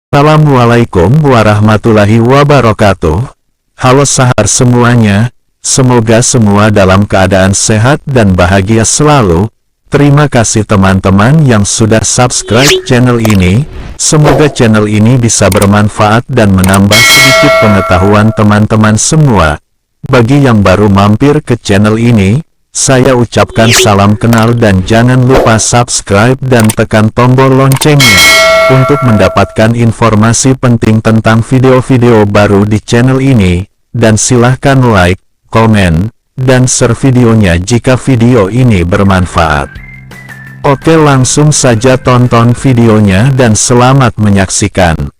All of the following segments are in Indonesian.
Assalamualaikum warahmatullahi wabarakatuh. Halo sahar semuanya, semoga semua dalam keadaan sehat dan bahagia selalu. Terima kasih teman-teman yang sudah subscribe channel ini. Semoga channel ini bisa bermanfaat dan menambah sedikit pengetahuan teman-teman semua. Bagi yang baru mampir ke channel ini, saya ucapkan salam kenal dan jangan lupa subscribe dan tekan tombol loncengnya untuk mendapatkan informasi penting tentang video-video baru di channel ini, dan silahkan like, komen, dan share videonya jika video ini bermanfaat. Oke, langsung saja tonton videonya dan selamat menyaksikan.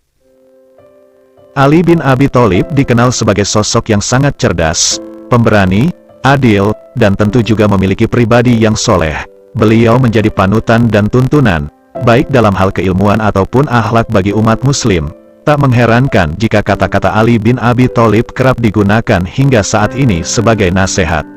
Ali bin Abi Thalib dikenal sebagai sosok yang sangat cerdas, pemberani, adil, dan tentu juga memiliki pribadi yang soleh. Beliau menjadi panutan dan tuntunan, baik dalam hal keilmuan ataupun akhlak bagi umat muslim. Tak mengherankan jika kata-kata Ali bin Abi Thalib kerap digunakan hingga saat ini sebagai nasihat.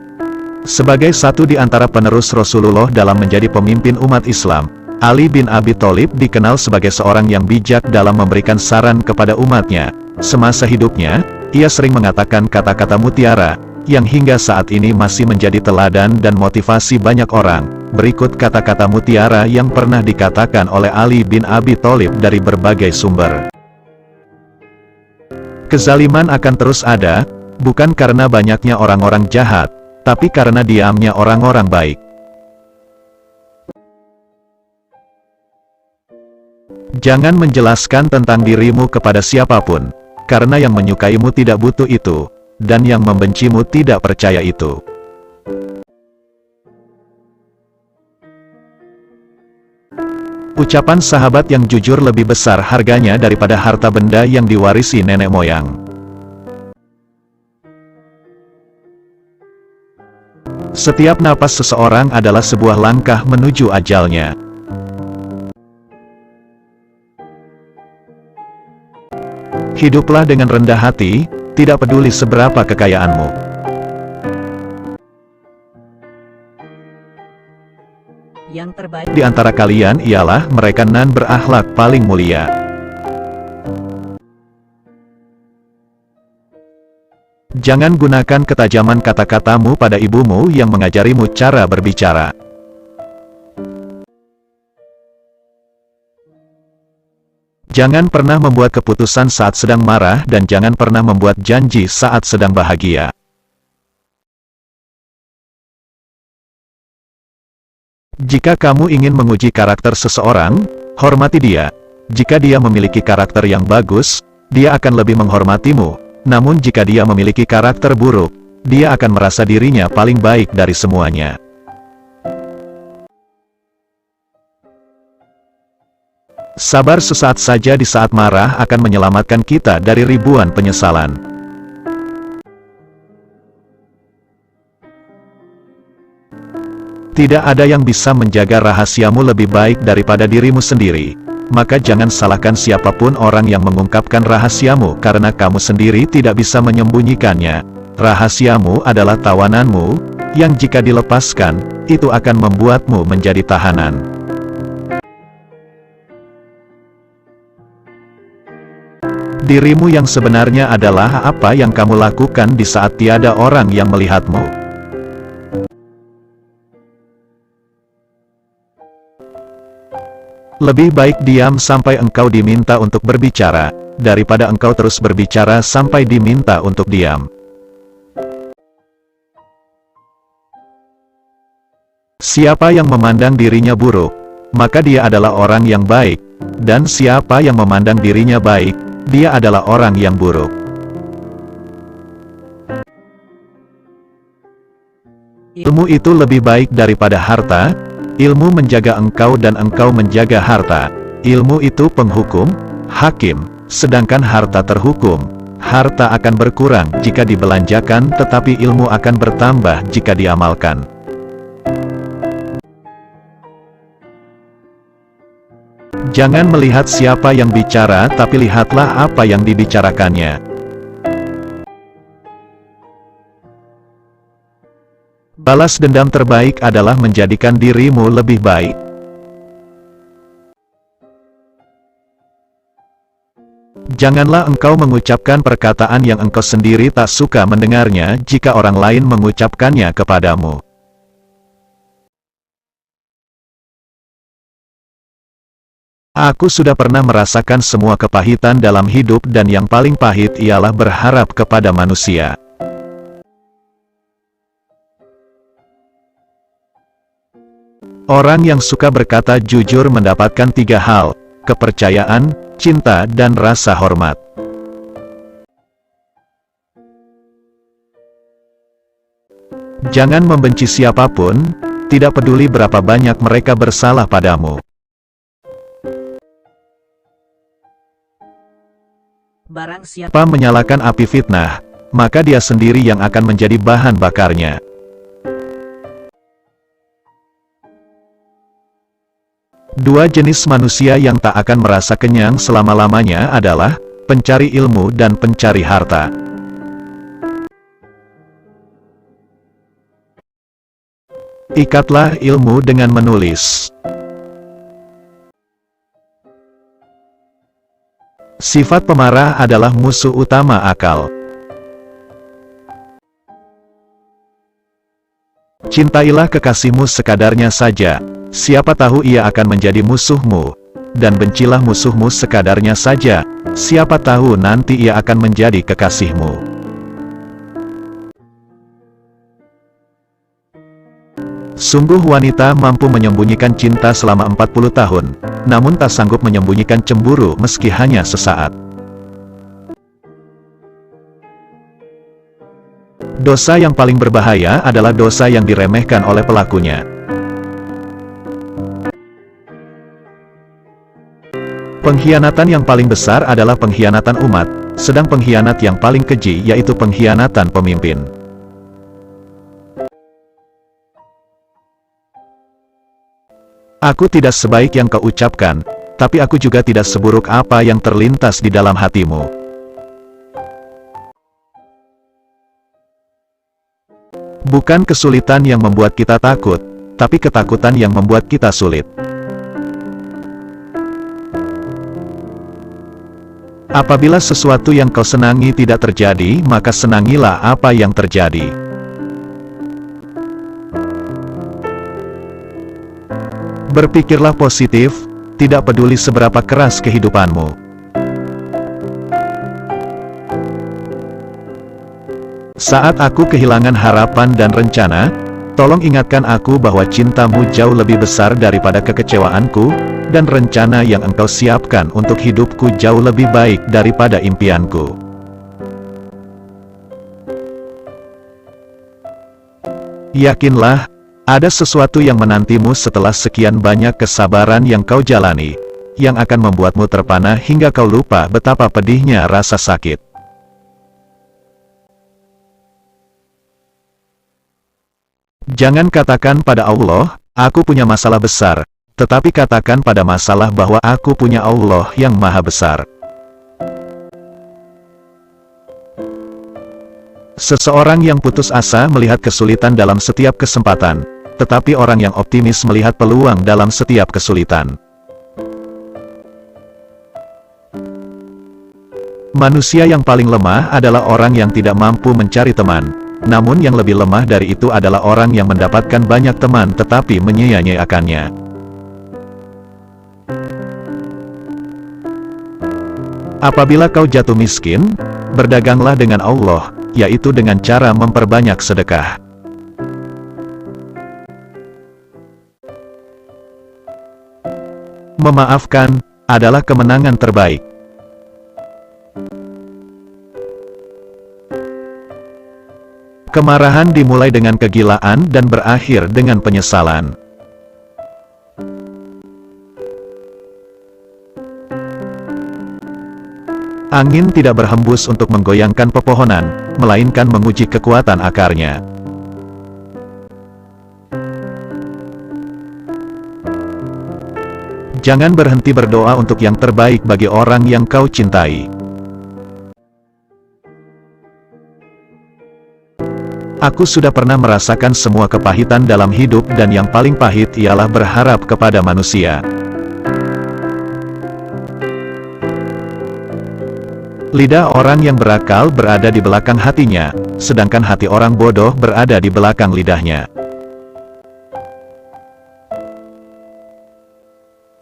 Sebagai satu di antara penerus Rasulullah dalam menjadi pemimpin umat Islam, Ali bin Abi Thalib dikenal sebagai seorang yang bijak dalam memberikan saran kepada umatnya. Semasa hidupnya, ia sering mengatakan kata-kata mutiara, yang hingga saat ini masih menjadi teladan dan motivasi banyak orang. Berikut kata-kata mutiara yang pernah dikatakan oleh Ali bin Abi Thalib dari berbagai sumber. Kezaliman akan terus ada, bukan karena banyaknya orang-orang jahat, tapi karena diamnya orang-orang baik. Jangan menjelaskan tentang dirimu kepada siapapun, karena yang menyukaimu tidak butuh itu, dan yang membencimu tidak percaya itu. Ucapan sahabat yang jujur lebih besar harganya daripada harta benda yang diwarisi nenek moyang. Setiap napas seseorang adalah sebuah langkah menuju ajalnya. Hiduplah dengan rendah hati, tidak peduli seberapa kekayaanmu. Yang terbaik di antara kalian ialah mereka nan berakhlak paling mulia. Jangan gunakan ketajaman kata-katamu pada ibumu yang mengajarimu cara berbicara. Jangan pernah membuat keputusan saat sedang marah dan jangan pernah membuat janji saat sedang bahagia. Jika kamu ingin menguji karakter seseorang, hormati dia. Jika dia memiliki karakter yang bagus, dia akan lebih menghormatimu. Namun jika dia memiliki karakter buruk, dia akan merasa dirinya paling baik dari semuanya. Sabar sesaat saja di saat marah akan menyelamatkan kita dari ribuan penyesalan. Tidak ada yang bisa menjaga rahasiamu lebih baik daripada dirimu sendiri. Maka jangan salahkan siapapun orang yang mengungkapkan rahasiamu karena kamu sendiri tidak bisa menyembunyikannya. Rahasiamu adalah tawananmu, yang jika dilepaskan, itu akan membuatmu menjadi tahanan. Dirimu yang sebenarnya adalah apa yang kamu lakukan di saat tiada orang yang melihatmu. Lebih baik diam sampai engkau diminta untuk berbicara, daripada engkau terus berbicara sampai diminta untuk diam. Siapa yang memandang dirinya buruk, maka dia adalah orang yang baik, dan siapa yang memandang dirinya baik, dia adalah orang yang buruk. Ilmu itu lebih baik daripada harta. Ilmu menjaga engkau dan engkau menjaga harta. Ilmu itu penghukum, hakim, sedangkan harta terhukum. Harta akan berkurang jika dibelanjakan tetapi ilmu akan bertambah jika diamalkan. Jangan melihat siapa yang bicara tapi lihatlah apa yang dibicarakannya. Balas dendam terbaik adalah menjadikan dirimu lebih baik. Janganlah engkau mengucapkan perkataan yang engkau sendiri tak suka mendengarnya jika orang lain mengucapkannya kepadamu. Aku sudah pernah merasakan semua kepahitan dalam hidup dan yang paling pahit ialah berharap kepada manusia. Orang yang suka berkata jujur mendapatkan 3 hal: kepercayaan, cinta, dan rasa hormat. Jangan membenci siapapun, tidak peduli berapa banyak mereka bersalah padamu. Barang siapa Siapa menyalakan api fitnah, maka dia sendiri yang akan menjadi bahan bakarnya. Dua jenis manusia yang tak akan merasa kenyang selama-lamanya adalah pencari ilmu dan pencari harta. Ikatlah ilmu dengan menulis. Sifat pemarah adalah musuh utama akal. Cintailah kekasihmu sekadarnya saja, siapa tahu ia akan menjadi musuhmu. Dan bencilah musuhmu sekadarnya saja, siapa tahu nanti ia akan menjadi kekasihmu. Sungguh wanita mampu menyembunyikan cinta selama 40 tahun, namun tak sanggup menyembunyikan cemburu meski hanya sesaat. Dosa yang paling berbahaya adalah dosa yang diremehkan oleh pelakunya. Pengkhianatan yang paling besar adalah pengkhianatan umat, sedang pengkhianat yang paling keji yaitu pengkhianatan pemimpin. Aku tidak sebaik yang kau ucapkan, tapi aku juga tidak seburuk apa yang terlintas di dalam hatimu. Bukan kesulitan yang membuat kita takut, tapi ketakutan yang membuat kita sulit. Apabila sesuatu yang kau senangi tidak terjadi, maka senangilah apa yang terjadi. Berpikirlah positif, tidak peduli seberapa keras kehidupanmu. Saat aku kehilangan harapan dan rencana, tolong ingatkan aku bahwa cintamu jauh lebih besar daripada kekecewaanku, dan rencana yang engkau siapkan untuk hidupku jauh lebih baik daripada impianku. Yakinlah, ada sesuatu yang menantimu setelah sekian banyak kesabaran yang kau jalani, yang akan membuatmu terpana hingga kau lupa betapa pedihnya rasa sakit. Jangan katakan pada Allah, aku punya masalah besar, tetapi katakan pada masalah bahwa aku punya Allah yang maha besar. Seseorang yang putus asa melihat kesulitan dalam setiap kesempatan, tetapi orang yang optimis melihat peluang dalam setiap kesulitan. Manusia yang paling lemah adalah orang yang tidak mampu mencari teman. Namun yang lebih lemah dari itu adalah orang yang mendapatkan banyak teman tetapi menyia-nyiakannya. Apabila kau jatuh miskin, berdaganglah dengan Allah, yaitu dengan cara memperbanyak sedekah. Memaafkan adalah kemenangan terbaik. Kemarahan dimulai dengan kegilaan dan berakhir dengan penyesalan. Angin tidak berhembus untuk menggoyangkan pepohonan, melainkan menguji kekuatan akarnya. Jangan berhenti berdoa untuk yang terbaik bagi orang yang kau cintai. Aku sudah pernah merasakan semua kepahitan dalam hidup dan yang paling pahit ialah berharap kepada manusia. Lidah orang yang berakal berada di belakang hatinya, sedangkan hati orang bodoh berada di belakang lidahnya.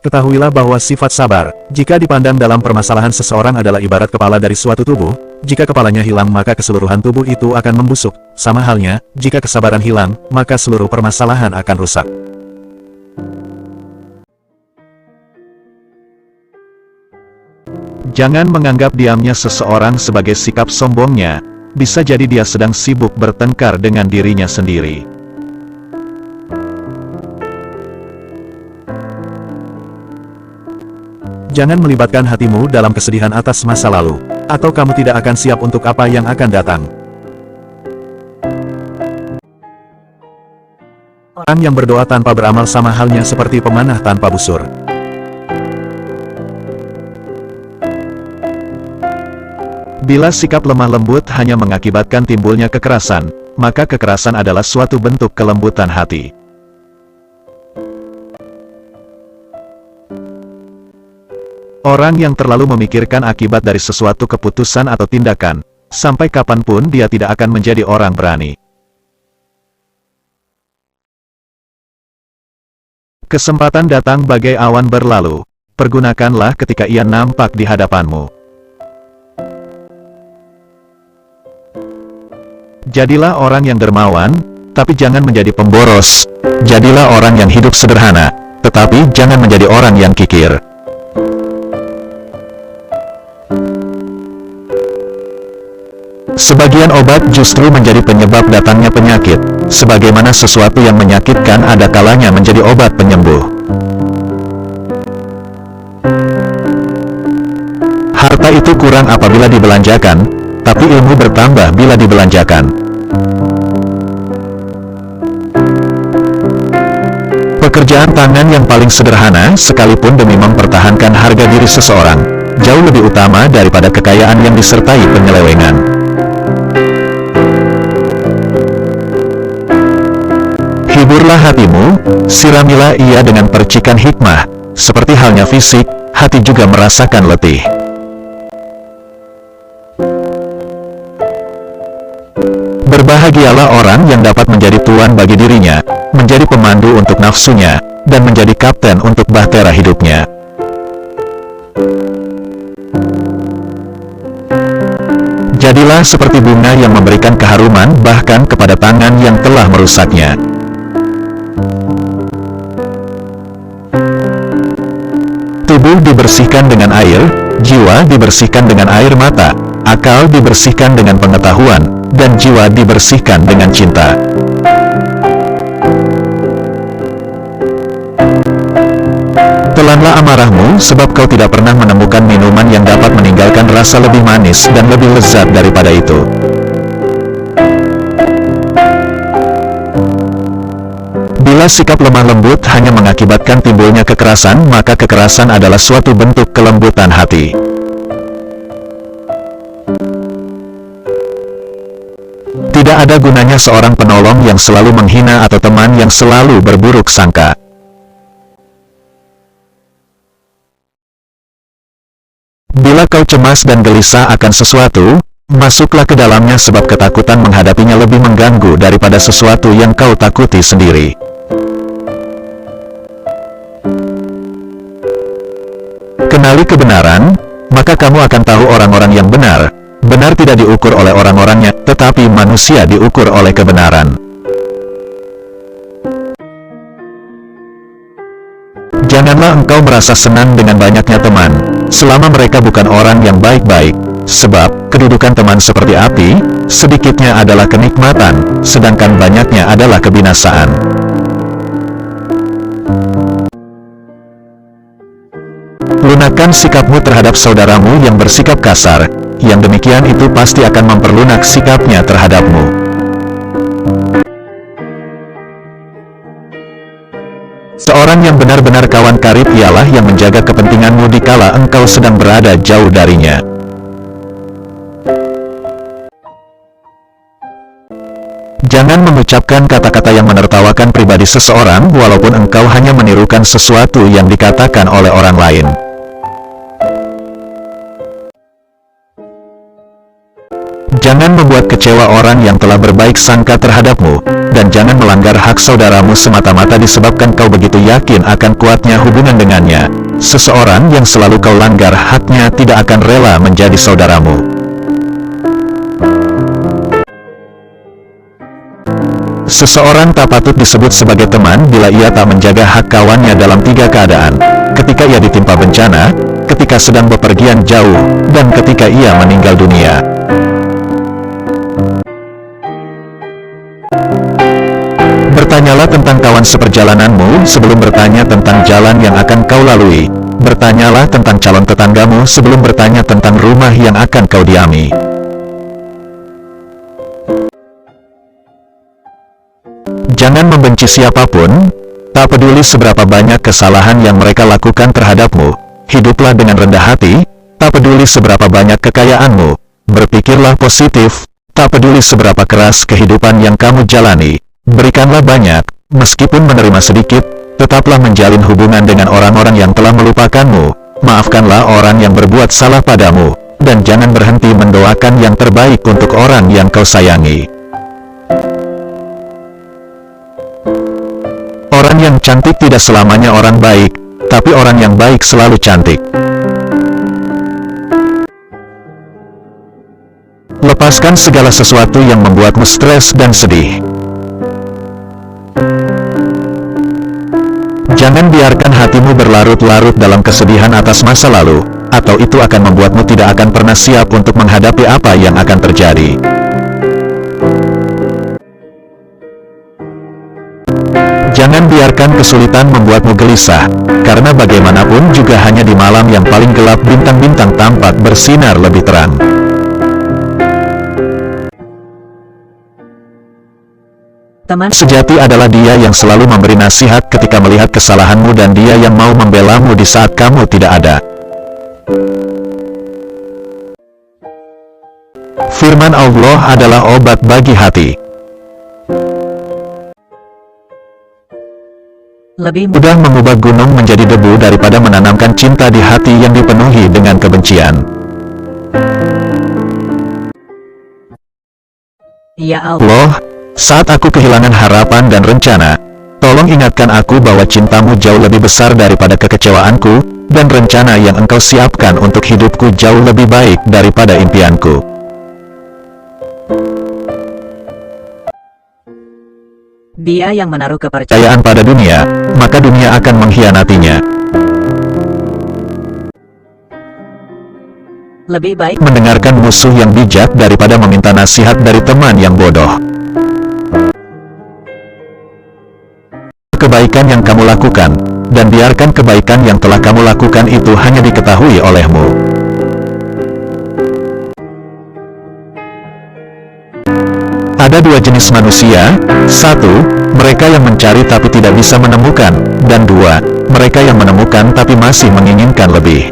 Ketahuilah bahwa sifat sabar, jika dipandang dalam permasalahan seseorang adalah ibarat kepala dari suatu tubuh. Jika kepalanya hilang maka keseluruhan tubuh itu akan membusuk. Sama halnya, jika kesabaran hilang, maka seluruh permasalahan akan rusak. Jangan menganggap diamnya seseorang sebagai sikap sombongnya. Bisa jadi dia sedang sibuk bertengkar dengan dirinya sendiri. Jangan melibatkan hatimu dalam kesedihan atas masa lalu, atau kamu tidak akan siap untuk apa yang akan datang. Orang yang berdoa tanpa beramal sama halnya seperti pemanah tanpa busur. Bila sikap lemah lembut hanya mengakibatkan timbulnya kekerasan, maka kekerasan adalah suatu bentuk kelembutan hati. Orang yang terlalu memikirkan akibat dari sesuatu keputusan atau tindakan, sampai kapanpun dia tidak akan menjadi orang berani. Kesempatan datang bagai awan berlalu, pergunakanlah ketika ia nampak di hadapanmu. Jadilah orang yang dermawan, tapi jangan menjadi pemboros. Jadilah orang yang hidup sederhana, tetapi jangan menjadi orang yang kikir. Sebagian obat justru menjadi penyebab datangnya penyakit, sebagaimana sesuatu yang menyakitkan ada kalanya menjadi obat penyembuh. Harta itu kurang apabila dibelanjakan, tapi ilmu bertambah bila dibelanjakan. Pekerjaan tangan yang paling sederhana, sekalipun demi mempertahankan harga diri seseorang, jauh lebih utama daripada kekayaan yang disertai penyelewengan. Hiburlah hatimu, siramilah ia dengan percikan hikmah. Seperti halnya fisik, hati juga merasakan letih. Berbahagialah orang yang dapat menjadi tuan bagi dirinya, menjadi pemandu untuk nafsunya, dan menjadi kapten untuk bahtera hidupnya. Jadilah seperti bunga yang memberikan keharuman bahkan kepada tangan yang telah merusaknya. Tubuh dibersihkan dengan air, jiwa dibersihkan dengan air mata, akal dibersihkan dengan pengetahuan, dan jiwa dibersihkan dengan cinta. Telanlah amarahmu, sebab kau tidak pernah menemukan minuman yang dapat meninggalkan rasa lebih manis dan lebih lezat daripada itu. Bila sikap lemah lembut hanya mengakibatkan timbulnya kekerasan, maka kekerasan adalah suatu bentuk kelembutan hati. Tidak ada gunanya seorang penolong yang selalu menghina atau teman yang selalu berburuk sangka. Bila kau cemas dan gelisah akan sesuatu, masuklah ke dalamnya sebab ketakutan menghadapinya lebih mengganggu daripada sesuatu yang kau takuti sendiri. Kenali kebenaran, maka kamu akan tahu orang-orang yang benar. Benar tidak diukur oleh orang-orangnya, tetapi manusia diukur oleh kebenaran. Janganlah engkau merasa senang dengan banyaknya teman, selama mereka bukan orang yang baik-baik, sebab kedudukan teman seperti api, sedikitnya adalah kenikmatan, sedangkan banyaknya adalah kebinasaan. Lunakkan sikapmu terhadap saudaramu yang bersikap kasar, yang demikian itu pasti akan memperlunak sikapnya terhadapmu. Seorang yang benar-benar kawan karib ialah yang menjaga kepentinganmu dikala engkau sedang berada jauh darinya. Jangan mengucapkan kata-kata yang menertawakan pribadi seseorang walaupun engkau hanya menirukan sesuatu yang dikatakan oleh orang lain. Jangan membuat kecewa orang yang telah berbaik sangka terhadapmu, dan jangan melanggar hak saudaramu semata-mata disebabkan kau begitu yakin akan kuatnya hubungan dengannya. Seseorang yang selalu kau langgar haknya tidak akan rela menjadi saudaramu. Seseorang tak patut disebut sebagai teman bila ia tak menjaga hak kawannya dalam 3 keadaan: ketika ia ditimpa bencana, ketika sedang bepergian jauh, dan ketika ia meninggal dunia. Bertanyalah tentang kawan seperjalananmu sebelum bertanya tentang jalan yang akan kau lalui. Bertanyalah tentang calon tetanggamu sebelum bertanya tentang rumah yang akan kau diami. Jangan membenci siapapun, tak peduli seberapa banyak kesalahan yang mereka lakukan terhadapmu. Hiduplah dengan rendah hati, tak peduli seberapa banyak kekayaanmu. Berpikirlah positif, tak peduli seberapa keras kehidupan yang kamu jalani. Berikanlah banyak, meskipun menerima sedikit. Tetaplah menjalin hubungan dengan orang-orang yang telah melupakanmu. Maafkanlah orang yang berbuat salah padamu, dan jangan berhenti mendoakan yang terbaik untuk orang yang kau sayangi. Orang yang cantik tidak selamanya orang baik, tapi orang yang baik selalu cantik. Lepaskan segala sesuatu yang membuatmu stres dan sedih. Jangan biarkan hatimu berlarut-larut dalam kesedihan atas masa lalu, atau itu akan membuatmu tidak akan pernah siap untuk menghadapi apa yang akan terjadi. Jangan biarkan kesulitan membuatmu gelisah, karena bagaimanapun juga hanya di malam yang paling gelap bintang-bintang tampak bersinar lebih terang. Teman Sejati adalah dia yang selalu memberi nasihat ketika melihat kesalahanmu dan dia yang mau membelamu di saat kamu tidak ada. Firman Allah adalah obat bagi hati. lebih Mudah mengubah gunung menjadi debu daripada menanamkan cinta di hati yang dipenuhi dengan kebencian. Ya Allah, Allah, saat aku kehilangan harapan dan rencana, tolong ingatkan aku bahwa cintamu jauh lebih besar daripada kekecewaanku, dan rencana yang engkau siapkan untuk hidupku jauh lebih baik daripada impianku. Dia yang menaruh kepercayaan Kepercayaan pada dunia, maka dunia akan mengkhianatinya. lebih baik Mendengarkan musuh yang bijak daripada meminta nasihat dari teman yang bodoh. Kebaikan yang kamu lakukan, dan biarkan kebaikan yang telah kamu lakukan itu hanya diketahui olehmu. Ada 2 jenis manusia: 1, mereka yang mencari tapi tidak bisa menemukan, dan 2, mereka yang menemukan tapi masih menginginkan lebih.